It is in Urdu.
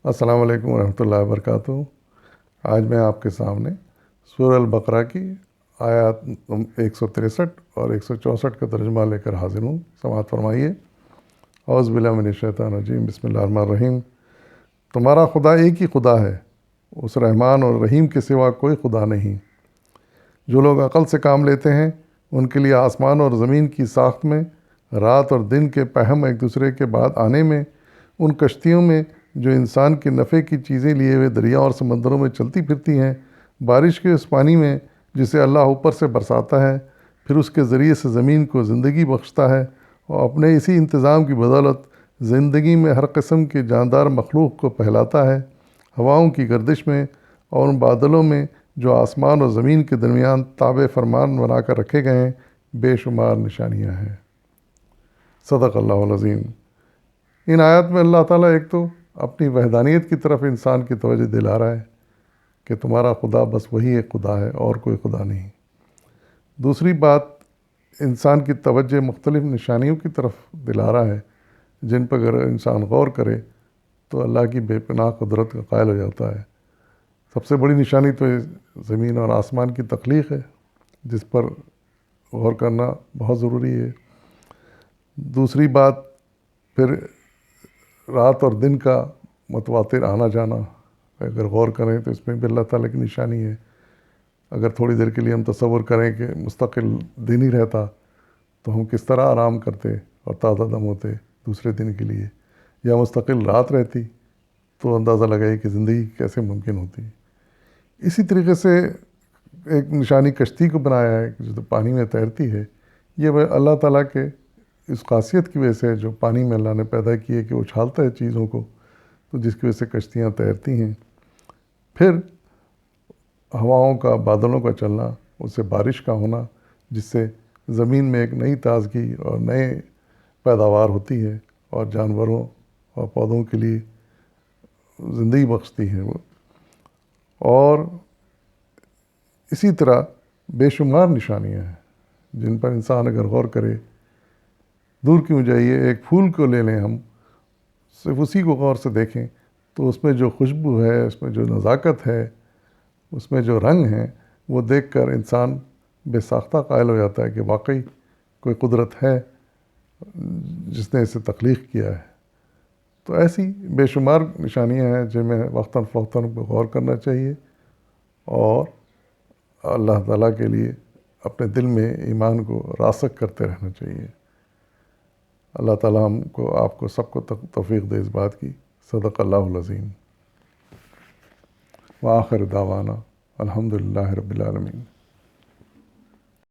السلام علیکم ورحمۃ اللہ وبرکاتہ۔ آج میں آپ کے سامنے سورہ البقرہ کی آیات 163 اور 164 کا ترجمہ لے کر حاضر ہوں۔ سماعت فرمائیے۔ اعوذ باللہ من الشیطان الرجیم، بسم اللہ الرحمن الرحیم۔ تمہارا خدا ایک ہی خدا ہے، اس رحمان اور رحیم کے سوا کوئی خدا نہیں۔ جو لوگ عقل سے کام لیتے ہیں ان کے لیے آسمان اور زمین کی ساخت میں، رات اور دن کے پہم ایک دوسرے کے بعد آنے میں، ان کشتیوں میں جو انسان کے نفع کی چیزیں لیے ہوئے دریاؤں اور سمندروں میں چلتی پھرتی ہیں، بارش کے اس پانی میں جسے اللہ اوپر سے برساتا ہے، پھر اس کے ذریعے سے زمین کو زندگی بخشتا ہے، اور اپنے اسی انتظام کی بدولت زندگی میں ہر قسم کے جاندار مخلوق کو پھیلاتا ہے۔ ہواؤں کی گردش میں اور ان بادلوں میں جو آسمان اور زمین کے درمیان تابع فرمان بنا کر رکھے گئے ہیں، بے شمار نشانیاں ہیں۔ صدق اللہ العظیم۔ ان آیات میں اللہ تعالیٰ ایک تو اپنی وحدانیت کی طرف انسان کی توجہ دلا رہا ہے کہ تمہارا خدا بس وہی ایک خدا ہے اور کوئی خدا نہیں۔ دوسری بات، انسان کی توجہ مختلف نشانیوں کی طرف دلا رہا ہے جن پر اگر انسان غور کرے تو اللہ کی بے پناہ قدرت کا قائل ہو جاتا ہے۔ سب سے بڑی نشانی تو زمین اور آسمان کی تخلیق ہے، جس پر غور کرنا بہت ضروری ہے۔ دوسری بات پھر رات اور دن کا متواتر آنا جانا، اگر غور کریں تو اس میں بھی اللہ تعالیٰ کی نشانی ہے۔ اگر تھوڑی دیر کے لیے ہم تصور کریں کہ مستقل دن ہی رہتا تو ہم کس طرح آرام کرتے اور تازہ دم ہوتے دوسرے دن کے لیے، یا مستقل رات رہتی تو اندازہ لگائے کہ زندگی کیسے ممکن ہوتی۔ اسی طریقے سے ایک نشانی کشتی کو بنایا ہے جو پانی میں تیرتی ہے۔ یہ اللہ تعالیٰ کے اس خاصیت کی وجہ سے جو پانی میں اللہ نے پیدا کی ہے کہ اچھالتا ہے چیزوں کو، تو جس کی وجہ سے کشتیاں تیرتی ہیں۔ پھر ہواؤں کا، بادلوں کا چلنا، اس سے بارش کا ہونا، جس سے زمین میں ایک نئی تازگی اور نئے پیداوار ہوتی ہے اور جانوروں اور پودوں کے لیے زندگی بخشتی ہے وہ۔ اور اسی طرح بے شمار نشانیاں ہیں جن پر انسان اگر غور کرے، دور کیوں جائیے، ایک پھول کو لے لیں ہم، صرف اسی کو غور سے دیکھیں تو اس میں جو خوشبو ہے، اس میں جو نزاکت ہے، اس میں جو رنگ ہیں، وہ دیکھ کر انسان بے ساختہ قائل ہو جاتا ہے کہ واقعی کوئی قدرت ہے جس نے اسے تخلیق کیا ہے۔ تو ایسی بے شمار نشانیاں ہیں جن میں وقتاً فوقتاً کو غور کرنا چاہیے اور اللہ تعالیٰ کے لیے اپنے دل میں ایمان کو راسخ کرتے رہنا چاہیے۔ اللہ تعالیٰ ہم کو، آپ کو، سب کو توفیق دے اس بات کی۔ صدق اللہ العظیم۔ وآخر دعوانا الحمدللہ رب العالمین۔